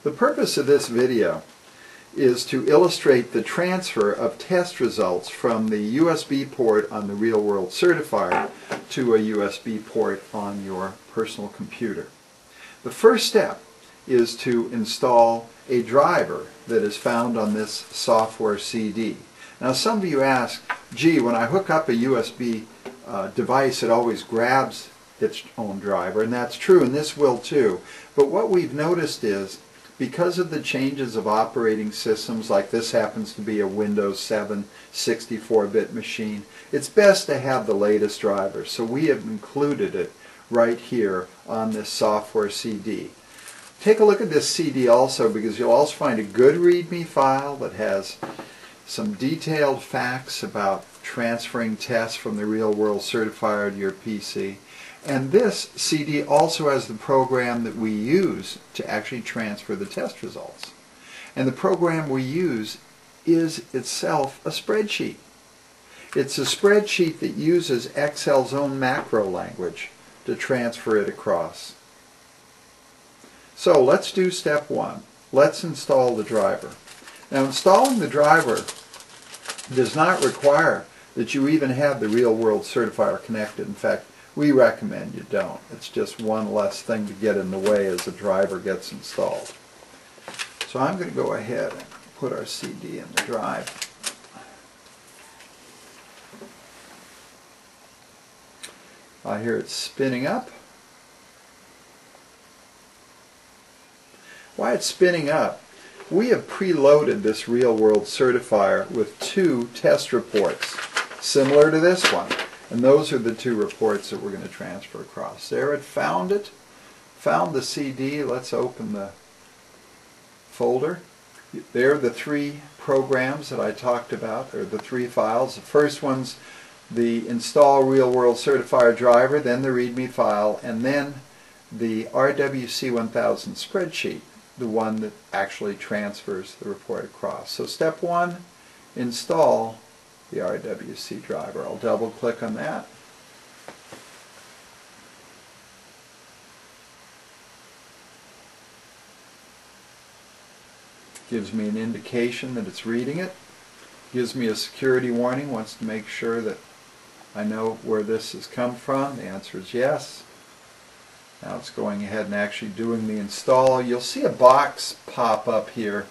The purpose of this video is to illustrate the transfer of test results from the USB port on the Real World Certifier to a USB port on your personal computer. The first step is to install a driver that is found on this software CD. Now some of you ask, gee, when I hook up a USB device it always grabs its own driver, and that's true, and this will too. But what we've noticed is, because of the changes of operating systems, like this happens to be a Windows 7 64-bit machine, it's best to have the latest driver. So we have included it right here on this software CD. Take a look at this CD also, because you'll also find a good README file that has some detailed facts about transferring tests from the Real World Certifier to your PC. And this CD also has the program that we use to actually transfer the test results. And the program we use is itself a spreadsheet. It's a spreadsheet that uses Excel's own macro language to transfer it across. So let's do step one. Let's install the driver. Now, installing the driver does not require that you even have the Real World Certifier connected. In fact, we recommend you don't. It's just one less thing to get in the way as the driver gets installed. So I'm going to go ahead and put our CD in the drive. I hear it spinning up. While it's spinning up, we have preloaded this Real World Certifier with two test reports similar to this one. And those are the two reports that we're going to transfer across. There, it found the CD. Let's open the folder. There are the three programs that I talked about, or the three files. The first one's the install Real World Certifier driver, then the README file, and then the RWC1000 spreadsheet, the one that actually transfers the report across. So step one, install the RWC driver. I'll double click on that. Gives me an indication that it's reading it. Gives me a security warning, wants to make sure that I know where this has come from. The answer is yes. Now it's going ahead and actually doing the install. You'll see a box pop up here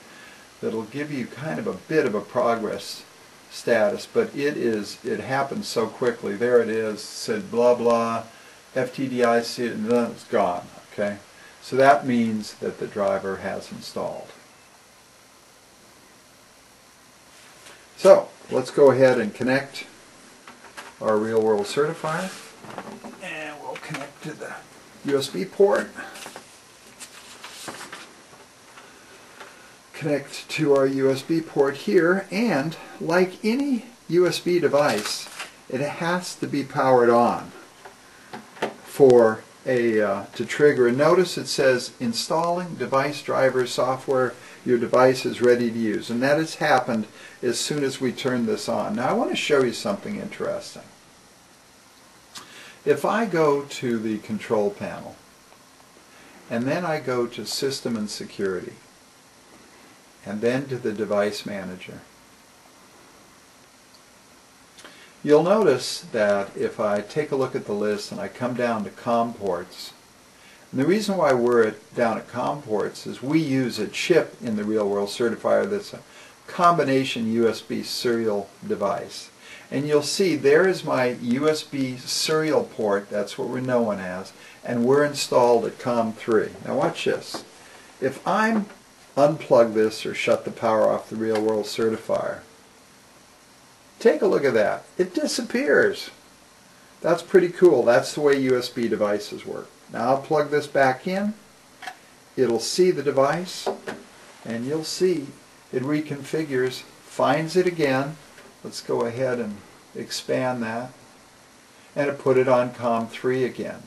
that'll give you kind of a bit of a progress status, but it happens so quickly. There it is, said blah blah, FTDIC, and then it's gone. Okay, so that means that the driver has installed. So let's go ahead and connect our Real World Certifier, and we'll connect to the USB port. Connect to our USB port here, and like any USB device, it has to be powered on for to trigger. And notice it says installing device driver software. Your device is ready to use, and that has happened as soon as we turn this on. Now I want to show you something interesting. If I go to the control panel and then I go to System and Security, and then to the Device Manager, you'll notice that if I take a look at the list and I come down to COM ports, and the reason why we're down at COM ports is we use a chip in the Real World Certifier that's a combination USB serial device. And you'll see there is my USB serial port, that's what we're known as, and we're installed at COM3. Now watch this. If I'm unplug this or shut the power off the Real World Certifier, take a look at that. It disappears. That's pretty cool. That's the way USB devices work. Now I'll plug this back in. It'll see the device, and you'll see it reconfigures, finds it again. Let's go ahead and expand that, and it put it on COM3 again.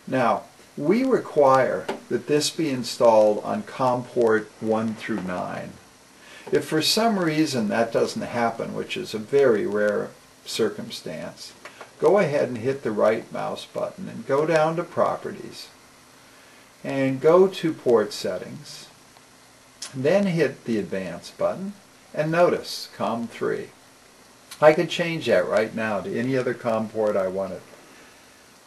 Now we require that this be installed on COM port 1 through 9. If for some reason that doesn't happen, which is a very rare circumstance, go ahead and hit the right mouse button and go down to Properties and go to Port Settings Then hit the Advanced button, and notice COM 3. I could change that right now to any other COM port I wanted.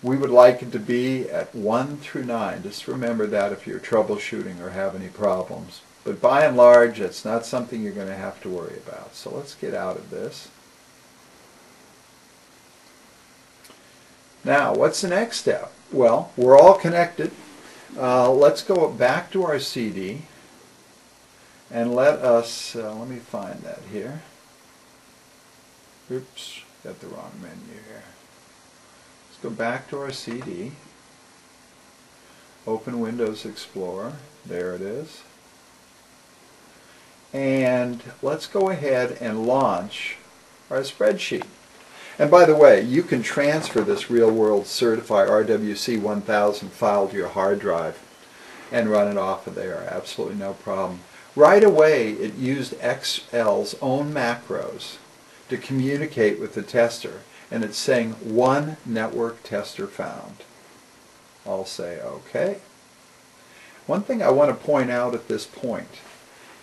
We would like it to be at 1 through 9. Just remember that if you're troubleshooting or have any problems. But by and large, it's not something you're going to have to worry about. So let's get out of this. Now, what's the next step? Well, we're all connected. Let's go back to our CD and let me find that here. Oops, got the wrong menu here. Let's go back to our CD. Open Windows Explorer. There it is. And let's go ahead and launch our spreadsheet. And by the way, you can transfer this real-world Certifier RWC 1000 file to your hard drive and run it off of there. Absolutely no problem. Right away, it used XL's own macros to communicate with the tester, and it's saying one network tester found. I'll say OK. One thing I want to point out at this point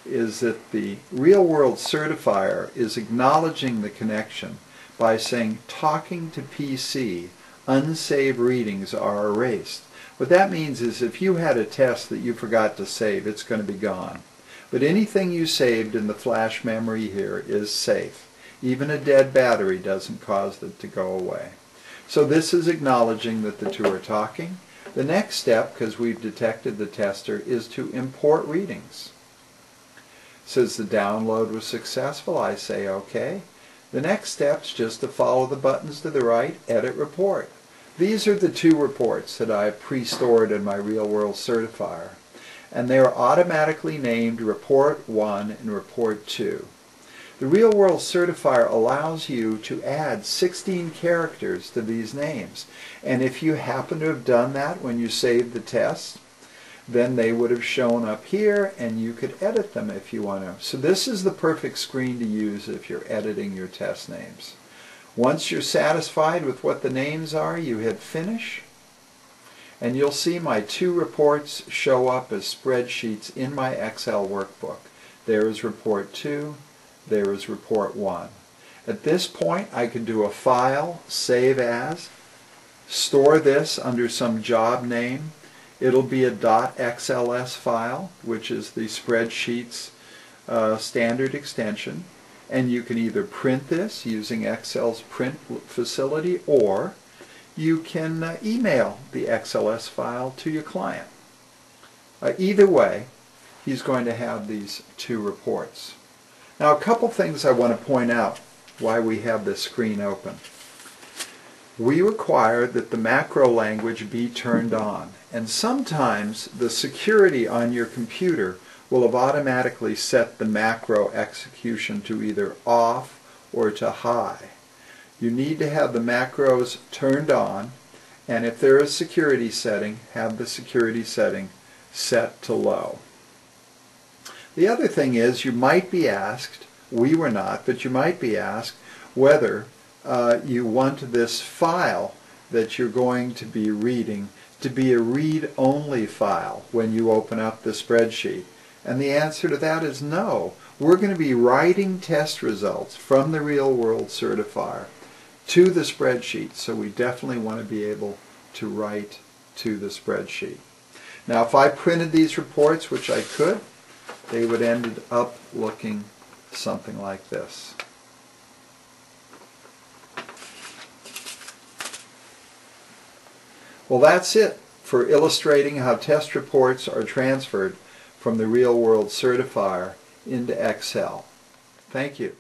is that the real-world Certifier is acknowledging the connection by saying talking to PC, unsaved readings are erased. What that means is if you had a test that you forgot to save, it's going to be gone. But anything you saved in the flash memory here is safe. Even a dead battery doesn't cause it to go away. So this is acknowledging that the two are talking. The next step, because we've detected the tester, is to import readings. It says the download was successful. I say OK. The next step is just to follow the buttons to the right, edit report. These are the two reports that I have pre-stored in my real-world Certifier. And they are automatically named Report 1 and Report 2. The real-world Certifier allows you to add 16 characters to these names. And if you happen to have done that when you saved the test, then they would have shown up here and you could edit them if you want to. So this is the perfect screen to use if you're editing your test names. Once you're satisfied with what the names are, you hit Finish, and you'll see my two reports show up as spreadsheets in my Excel workbook. There is Report 2, there is Report 1. At this point, I could do a File, Save As, store this under some job name. It'll be a .xls file, which is the spreadsheet's standard extension. And you can either print this using Excel's print facility, or you can email the XLS file to your client. Either way, he's going to have these two reports. Now, a couple things I want to point out why we have this screen open. We require that the macro language be turned on, and sometimes the security on your computer will have automatically set the macro execution to either off or to high. You need to have the macros turned on, and if there is a security setting, have the security setting set to low. The other thing is, you might be asked, we were not, but you might be asked whether you want this file that you're going to be reading to be a read-only file when you open up the spreadsheet. And the answer to that is no. We're going to be writing test results from the real-world Certifier to the spreadsheet, so we definitely want to be able to write to the spreadsheet. Now, if I printed these reports, which I could, they would end up looking something like this. Well, that's it for illustrating how test reports are transferred from the real-world Certifier into Excel. Thank you.